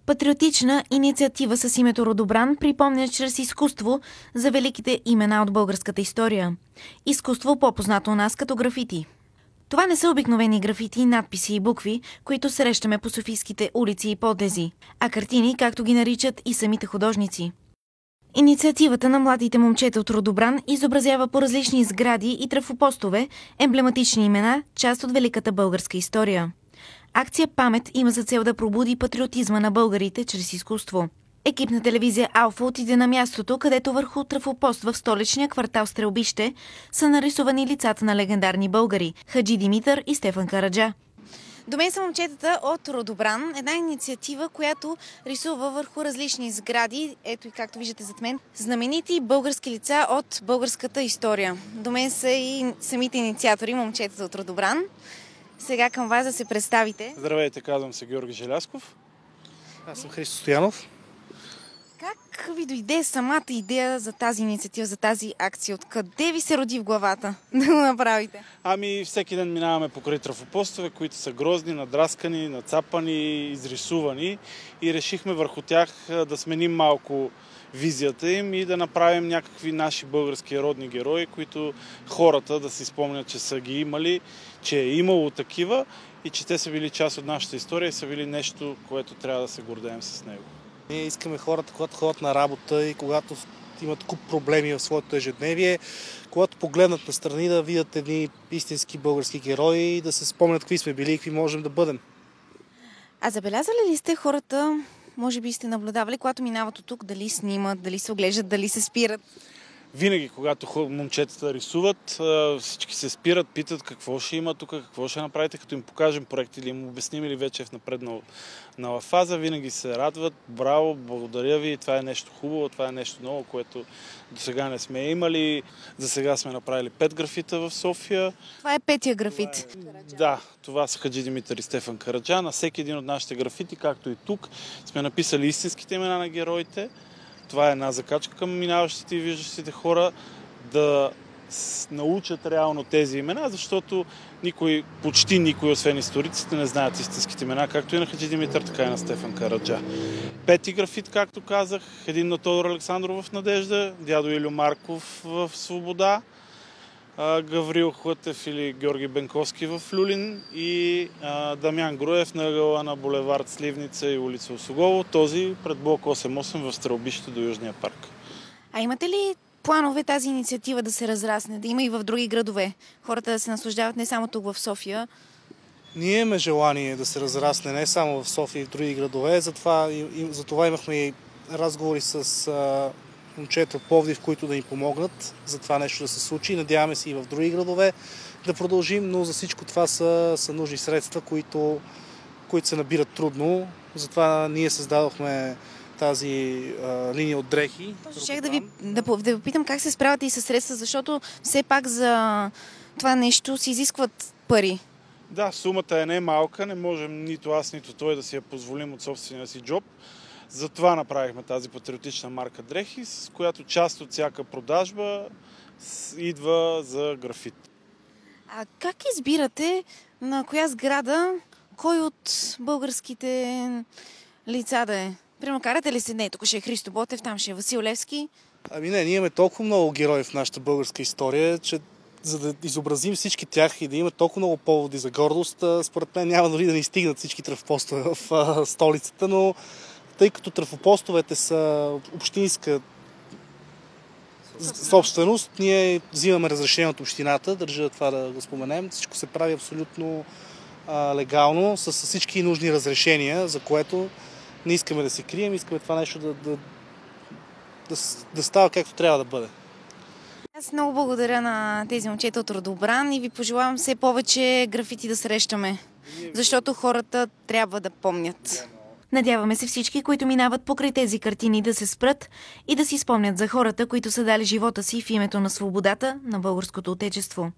Патриотична инициатива с името Родобран припомня чрез изкуство за великите имена от българската история. Изкуство, по-познато у нас като графити. Това не са обикновени графити, надписи и букви, които срещаме по софийските улици и подлези, а картини, както ги наричат и самите художници. Инициативата на младите момчета от Родобран изобразява по различни сгради и трафопостове емблематични имена, част от великата българска история. Акция «Памет» има за цел да пробуди патриотизма на българите чрез изкуство. Екип на телевизия Алфа отиде на мястото, където върху трафопост в столичния квартал Стрелбище са нарисувани лицата на легендарни българи – Хаджи Димитър и Стефан Караджа. До мен са момчетата от Родобран, една инициатива, която рисува върху различни сгради, ето и както виждате зад мен, знаменити български лица от българската история. До мен са и самите инициатори, момчетата от Родобран. Сега към вас да се представите. Здравейте, казвам се Георги Желясков. Аз съм Христо Стоянов. Как ви дойде самата идея за тази инициатива, за тази акция? Откъде ви се роди в главата да го направите? Всеки ден минаваме покрай трафопостове, които са грозни, надраскани, нацапани, изрисувани и решихме върху тях да сменим малко визията им и да направим някакви наши български родни герои, които хората да си спомнят, че са ги имали, че е имало такива и че те са били част от нашата история и са били нещо, което трябва да се гордеем с него. Ние искаме хората, когато ходят на работа и когато имат куп проблеми в своето ежедневие, когато погледнат настрани да видят едни истински български герои и да се спомнят какви сме били и какви можем да бъдем. А забелязали ли сте хората, може би сте наблюдавали, когато минават от тук, дали снимат, дали се оглеждат, дали се спират? Винаги, когато момчетата рисуват, всички се спират, питат какво ще има тук, какво ще направите, като им покажем проект или им обясним или вече е в напреднала фаза, винаги се радват. Браво, благодаря ви, това е нещо хубаво, това е нещо ново, което до сега не сме имали. За сега сме направили 5 графита в София. Това е 5-я графит. Да, това са Хаджи Димитър и Стефан Караджа. На всеки един от нашите графити, както и тук, сме написали истинските имена на героите. Това е една закачка към минаващите и виждащите хора да научат реално тези имена, защото почти никой, освен историците, не знаят истинските имена, както и на Хаджи Димитър, така и на Стефан Караджа. 5 графит, както казах, един на Тодор Александров в Надежда, дядо Илю Марков в Свобода, Гаврил Хлътев или Георги Бенковски в Люлин и Дамян Груев на ъгъла на булевард Сливница и улица Осогово, този пред блок 8-8 в Стрелбище до Южния парк. А имате ли планове тази инициатива да се разрасне, да има и в други градове? Хората да се наслаждават не само тук в София? Ние имаме желание да се разрасне не само в София и в други градове, затова имахме и разговори с момчета от Пловдив, които да ни помогнат за това нещо да се случи. Надяваме се и в други градове да продължим, но за всичко това са нужни средства, които се набират трудно. Затова ние създадохме тази линия от дрехи. Щях да попитам как се справяте и със средства, защото все пак за това нещо се изискват пари. Да, сумата е не малка, не можем нито аз, нито той да си я позволим от собствения си джоб. Затова направихме тази патриотична марка дрехи, с която част от всяка продажба идва за графит. А как избирате на коя сграда, кой от българските лица да е? Примерно карате ли се, не, тук ще е Христо Ботев, там ще е Васил Левски? Не, ние имаме толкова много герои в нашата българска история, че за да изобразим всички тях и да има толкова много поводи за гордост, според мен няма дори да ни стигнат всички трафопостове в столицата, но тъй като трафопостовете са общинска собственост, ние взимаме разрешение от общината, държа това да го споменем. Всичко се прави абсолютно легално, с всички нужни разрешения, за което не искаме да се крием, искаме това нещо да става както трябва да бъде. Аз много благодаря на тези момчета от Родобран и ви пожелавам все повече графити да срещаме, защото хората трябва да помнят. Надяваме се всички, които минават покрай тези картини, да се спрат и да си спомнят за хората, които са дали живота си в името на свободата на българското отечество.